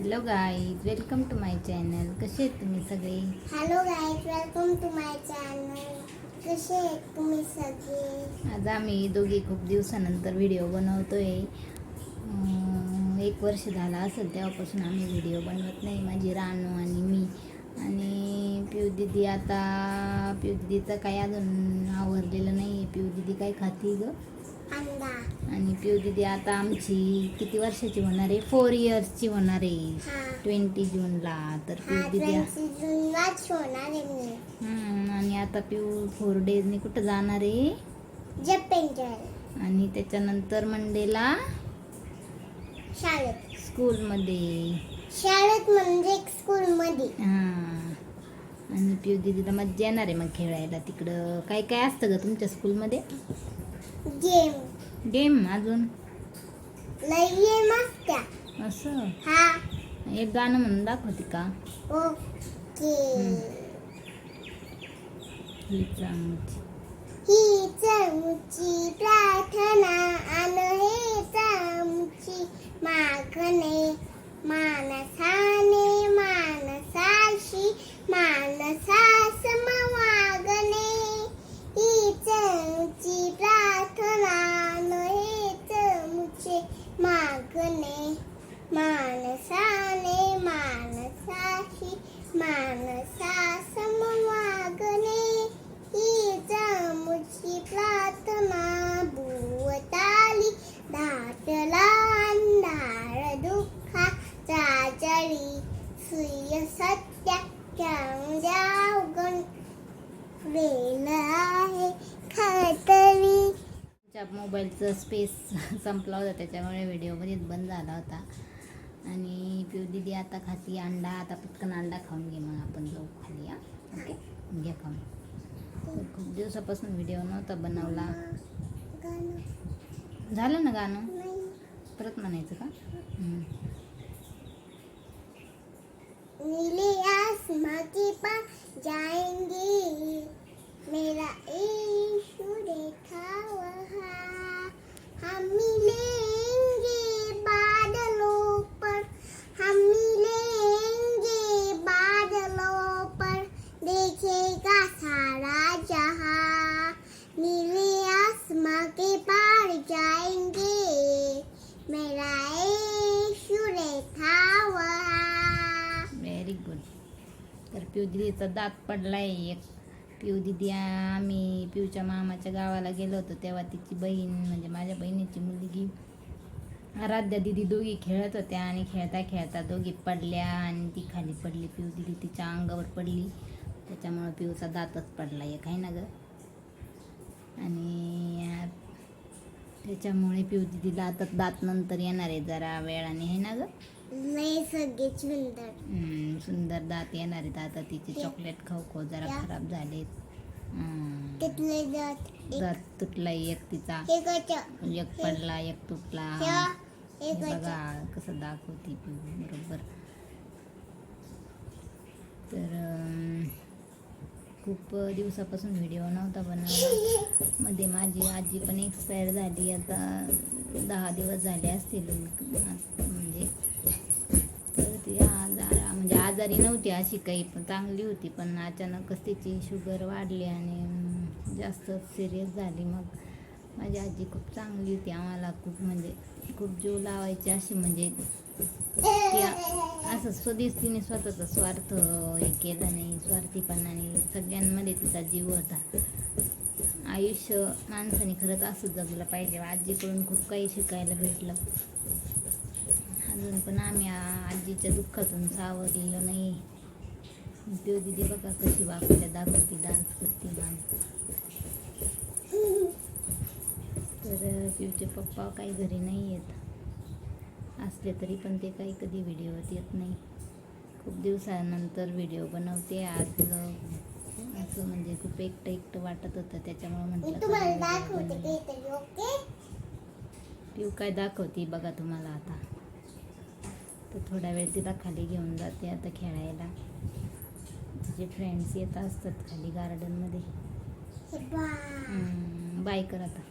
Hello guys, welcome to my channel. कसे आहेत तुम्ही सगळे? Hello guys, welcome to my channel. कसे आहेत तुम्ही सगळे? आज आम्ही दोघी खूप दिवसानंतर व्हिडिओ बनवतोय. 1 वर्ष झाला असेल तेव्हापासून आम्ही व्हिडिओ बनवत नाही, माझी रानू आणि मी. आणि पिऊ दीदीचं काही अजून आवरलेलं नाही आहे. पिऊ दीदी काय खाती ग? अंडा. आणि पिऊ दीदी आता आमची किती वर्षाची होणार आहे? 4 इयर्सची होणार आहे 20 जूनला. तर पिऊ दीदी 20 जूनलाच होणार आहे मी. आणि आता पिऊ 4 डेजनी कुठं जाणार आहे? जपेंजल. आणि त्याच्यानंतर मंडेला शाळेत. स्कूलमध्ये. शाळेत म्हणजे स्कूलमध्ये. आणि पिऊ दीदीला मज्जा येणार आहे मग खेळायला. तिकडं काय काय असतं ग तुमच्या स्कूलमध्ये? गेम अजून लई गेम असत्या. असं? हा. एक गाणं म्हणून दाखवते का? ओके. हीच आमची प्रार्थना आणि हेच आमची मागणे. मानसाने मानसाशी मानसासम वागणे. हीच आमची प्रार्थना आणि हेच आमचे मागणे. मानसाने मानसाशी मानसासम वागणे. हीच आमची प्रार्थना. भुवताली दाटला अंधार दुःखाचा जळी. सूर्य सत्याच्या उगवण वेल आहे खातरी. मोबाईलचं स्पेस संपला होता, त्याच्यामुळे व्हिडिओ मध्येच बंद झाला होता. आणि पिऊ दीदी आता खाती अंडा. आता पटकन अंडा खाऊन घे, मग आपण जाऊ खाली. ओके, घ्या खाऊन. खूप दिवसापासून व्हिडिओ नव्हता बनवला. झालं ना गाणं? परत म्हणायचं का? नीले आसमां के पास जाएंगे, मेरा यीशु देखा वहाँ. हम मिलेंगे बादलों पर, हम मिलेंगे बादलों पर, देखेगा सारा जहां. नीले आसमां के पार जाएंगे, मेरा यीशु देखा वहाँ. Very good. तर पिऊ दीदीचा दात पडलाय एक. पिऊ दीदी, आम्ही पिऊच्या मामाच्या गावाला गेलो होतो तेव्हा तिची बहीण, म्हणजे माझ्या बहिणीची मुलगी आराध्या दीदी दोघी खेळत होत्या. आणि खेळता खेळता दोघी पडल्या आणि ती खाली पडली. पिऊ दीदी तिच्या अंगावर पडली, त्याच्यामुळं पिऊचा दातच पडला एक, आहे ना ग? आणि त्याच्यामुळे पिऊ दीदीला आता दात नंतर येणार आहे जरा वेळाने, आहे ना ग? नाही, सगळे सुंदर सुंदर दात येणार आहेत आता तिचे. चॉकलेट खाऊ खाऊ जरा खराब झालेत. दात तुटलाय एक तिचा, एक पडला एक तुटला. हे बघा कसं दाखवते पिऊ बरोबर. तर खूप दिवसापासून व्हिडिओ नव्हता बनवला. मध्ये माझी आजी पण एक्सपायर झाली. आता 10 दिवस झाले असतील. म्हणजे तर ती म्हणजे आजारी नव्हती अशी काही, पण चांगली होती. पण अचानकच तिची शुगर वाढली आणि जास्त सिरियस झाली. मग माझी आजी खूप चांगली होती, आम्हाला खूप म्हणजे खूप जीव लावायची अशी. म्हणजे ती असं स्वदेश तिने स्वतःचा स्वार्थ हे केलं नाही, स्वार्थीपणाने सगळ्यांमध्ये तिचा जीव होता. आयुष्य माणसाने खरंच असं जगलं पाहिजे. आजीकडून खूप काही शिकायला भेटलं. अजून पण आम्ही आजीच्या दुःखातून सावरलेलो नाही. पिऊ दीदी बघा कशी वाकड्या दाखवती, डान्स करते मान. तर पिऊचे पप्पा काही घरी नाही येत, असले तरी पण ते काही कधी व्हिडिओत येत नाही. खूप दिवसानंतर व्हिडिओ बनवते आज. असं म्हणजे खूप एकटं वाटत होतं, त्याच्यामुळे म्हटलं पिऊ काय दाखवते बघा तुम्हाला. आता तर थोडा वेळ तिला खाली घेऊन जाते आता खेळायला. तिचे फ्रेंड्स येत असतात खाली गार्डनमध्ये. बाय कर आता.